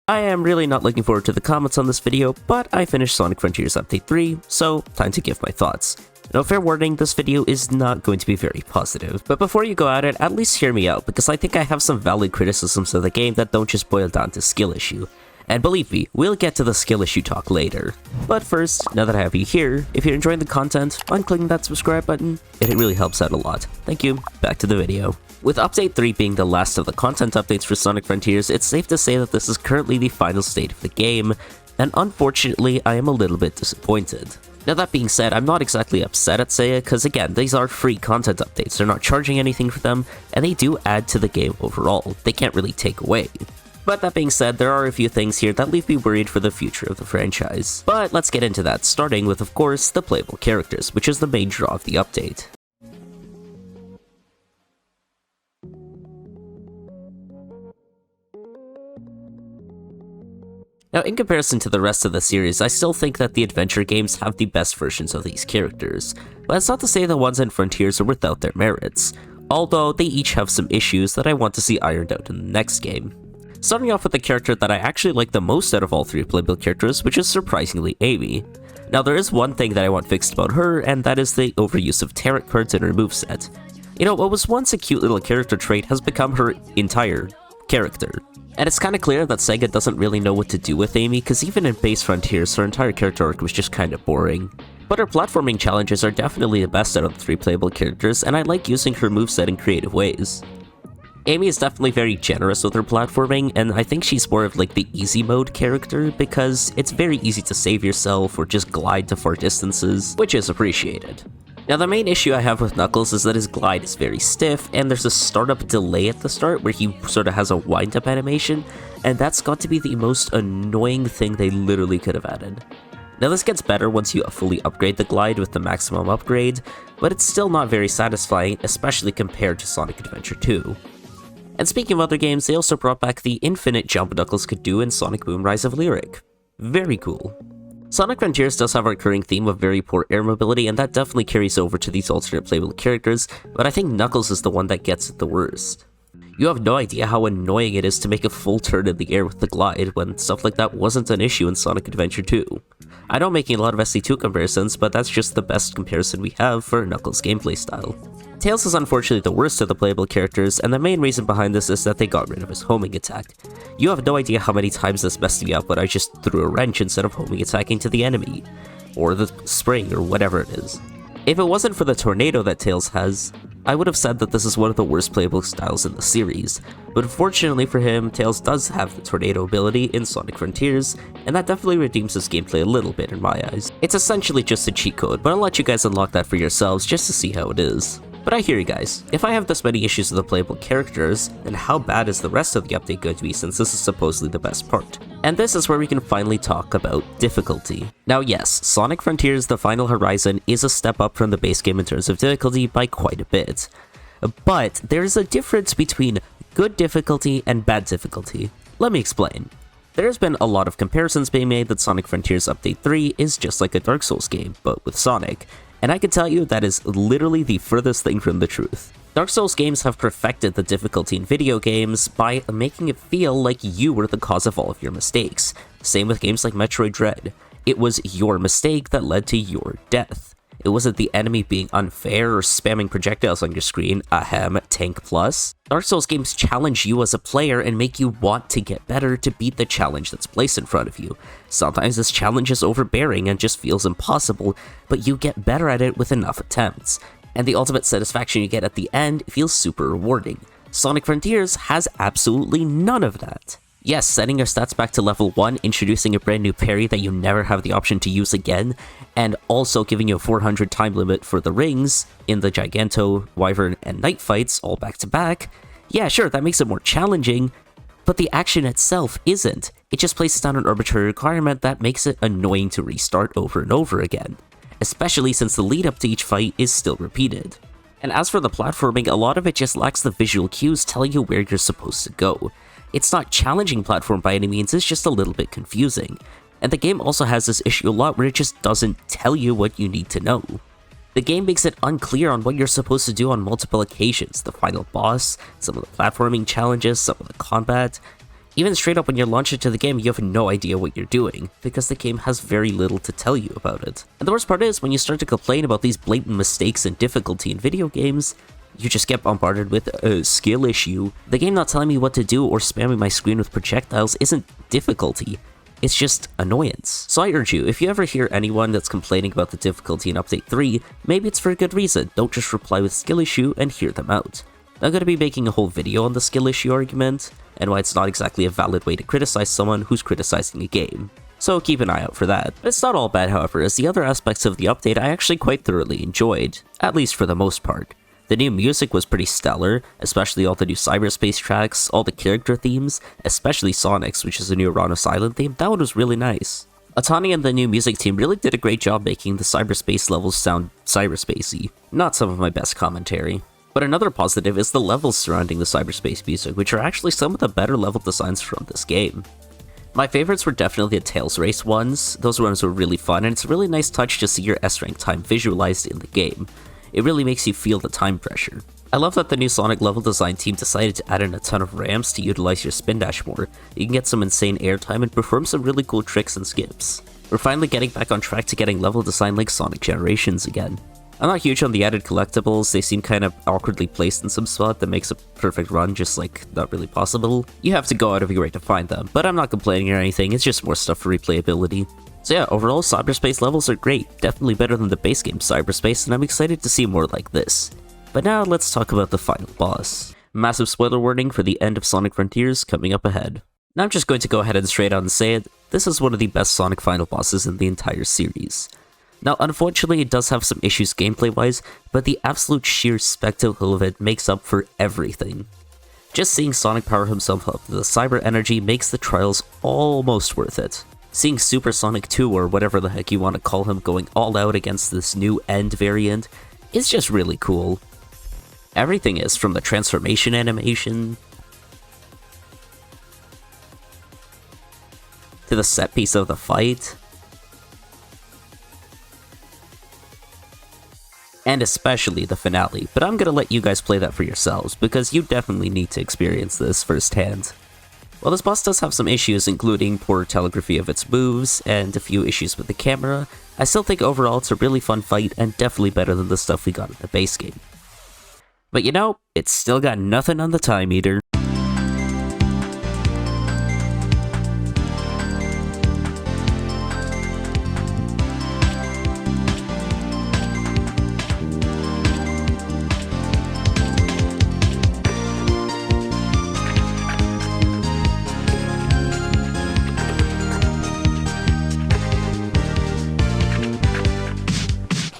I am really not looking forward to the comments on this video, but I finished Sonic Frontiers Update 3, so time to give my thoughts. Now, fair warning, this video is not going to be very positive, but before you go at it, at least hear me out, because I think I have some valid criticisms of the game that don't just boil down to skill issue. And believe me, we'll get to the skill issue talk later. But first, now that I have you here, if you're enjoying the content, mind clicking that subscribe button, it really helps out a lot. Thank you, back to the video. With Update 3 being the last of the content updates for Sonic Frontiers, it's safe to say that this is currently the final state of the game, and unfortunately, I am a little bit disappointed. Now that being said, I'm not exactly upset at Sega, because again, these are free content updates, they're not charging anything for them, and they do add to the game overall, they can't really take away. But that being said, there are a few things here that leave me worried for the future of the franchise. But let's get into that, starting with, of course, the playable characters, which is the main draw of the update. Now, in comparison to the rest of the series, I still think that the adventure games have the best versions of these characters, but that's not to say the ones in Frontiers are without their merits, although they each have some issues that I want to see ironed out in the next game. Starting off with the character that I actually like the most out of all three playable characters, which is surprisingly Amy. Now, there is one thing that I want fixed about her, and that is the overuse of tarot cards in her moveset. You know, what was once a cute little character trait has become her entire character. And it's kinda clear that Sega doesn't really know what to do with Amy, cause even in base Frontiers, her entire character arc was just kinda boring. But her platforming challenges are definitely the best out of the three playable characters, and I like using her moveset in creative ways. Amy is definitely very generous with her platforming, and I think she's more of like the easy mode character, because it's very easy to save yourself or just glide to far distances, which is appreciated. Now, the main issue I have with Knuckles is that his glide is very stiff, and there's a startup delay at the start where he sort of has a wind-up animation, and that's got to be the most annoying thing they literally could have added. Now, this gets better once you fully upgrade the glide with the maximum upgrade, but it's still not very satisfying, especially compared to Sonic Adventure 2. And speaking of other games, they also brought back the infinite jump Knuckles could do in Sonic Boom Rise of Lyric. Very cool. Sonic Frontiers does have a recurring theme of very poor air mobility, and that definitely carries over to these alternate playable characters, but I think Knuckles is the one that gets it the worst. You have no idea how annoying it is to make a full turn in the air with the glide when stuff like that wasn't an issue in Sonic Adventure 2. I know I'm making a lot of SC2 comparisons, but that's just the best comparison we have for Knuckles' gameplay style. Tails is unfortunately the worst of the playable characters, and the main reason behind this is that they got rid of his homing attack. You have no idea how many times this messed me up when I just threw a wrench instead of homing attacking to the enemy, or the spring, or whatever it is. If it wasn't for the tornado that Tails has, I would have said that this is one of the worst playable styles in the series, but fortunately for him, Tails does have the tornado ability in Sonic Frontiers, and that definitely redeems his gameplay a little bit in my eyes. It's essentially just a cheat code, but I'll let you guys unlock that for yourselves just to see how it is. But I hear you guys, if I have this many issues with the playable characters, then how bad is the rest of the update going to be since this is supposedly the best part? And this is where we can finally talk about difficulty. Now yes, Sonic Frontiers The Final Horizon is a step up from the base game in terms of difficulty by quite a bit. But there's a difference between good difficulty and bad difficulty. Let me explain. There's been a lot of comparisons being made that Sonic Frontiers Update 3 is just like a Dark Souls game, but with Sonic. And I can tell you that is literally the furthest thing from the truth. Dark Souls games have perfected the difficulty in video games by making it feel like you were the cause of all of your mistakes. Same with games like Metroid Dread. It was your mistake that led to your death. It wasn't the enemy being unfair or spamming projectiles on your screen, ahem, tank plus. Dark Souls games challenge you as a player and make you want to get better to beat the challenge that's placed in front of you. Sometimes this challenge is overbearing and just feels impossible, but you get better at it with enough attempts. And the ultimate satisfaction you get at the end feels super rewarding. Sonic Frontiers has absolutely none of that. Yes, setting your stats back to level 1, introducing a brand new parry that you never have the option to use again, and also giving you a 400 time limit for the rings in the Giganto, Wyvern, and Knight fights all back to back. Yeah, sure, that makes it more challenging, but the action itself isn't. It just places down an arbitrary requirement that makes it annoying to restart over and over again, especially since the lead up to each fight is still repeated. And as for the platforming, a lot of it just lacks the visual cues telling you where you're supposed to go. It's not challenging platform by any means, it's just a little bit confusing. And the game also has this issue a lot where it just doesn't tell you what you need to know. The game makes it unclear on what you're supposed to do on multiple occasions, the final boss, some of the platforming challenges, some of the combat. Even straight up when you launch into the game, you have no idea what you're doing, because the game has very little to tell you about it. And the worst part is, when you start to complain about these blatant mistakes and difficulty in video games, you just get bombarded with a skill issue. The game not telling me what to do or spamming my screen with projectiles isn't difficulty. It's just annoyance. So I urge you, if you ever hear anyone that's complaining about the difficulty in Update 3, maybe it's for a good reason. Don't just reply with skill issue and hear them out. I'm going to be making a whole video on the skill issue argument, and why it's not exactly a valid way to criticize someone who's criticizing a game. So keep an eye out for that. But it's not all bad, however, as the other aspects of the update I actually quite thoroughly enjoyed, at least for the most part. The new music was pretty stellar, especially all the new cyberspace tracks, all the character themes, especially Sonic's, which is a new Uranus Island theme. That one was really nice. Atani and the new music team really did a great job making the cyberspace levels sound cyberspacey. Not some of my best commentary. But another positive is the levels surrounding the cyberspace music, which are actually some of the better level designs from this game. My favorites were definitely the Tails Race ones. Those ones were really fun, and it's a really nice touch to see your S-rank time visualized in the game. It really makes you feel the time pressure. I love that the new Sonic level design team decided to add in a ton of ramps to utilize your spin dash more. You can get some insane airtime and perform some really cool tricks and skips. We're finally getting back on track to getting level design like Sonic Generations again. I'm not huge on the added collectibles, they seem kind of awkwardly placed in some spot that makes a perfect run just like not really possible. You have to go out of your way to find them, but I'm not complaining or anything, it's just more stuff for replayability. So yeah, overall cyberspace levels are great, definitely better than the base game cyberspace, and I'm excited to see more like this. But now let's talk about the final boss. Massive spoiler warning for the end of Sonic Frontiers coming up ahead. Now I'm just going to go ahead and straight on say it, this is one of the best Sonic final bosses in the entire series. Now, unfortunately, it does have some issues gameplay-wise, but the absolute sheer spectacle of it makes up for everything. Just seeing Sonic power himself up to the cyber energy makes the trials almost worth it. Seeing Super Sonic 2, or whatever the heck you want to call him, going all out against this new End variant is just really cool. Everything is, from the transformation animation, to the set piece of the fight, and especially the finale, but I'm gonna let you guys play that for yourselves, because you definitely need to experience this firsthand. While this boss does have some issues, including poor telegraphy of its moves, and a few issues with the camera, I still think overall it's a really fun fight, and definitely better than the stuff we got in the base game. But you know, it's still got nothing on the time meter.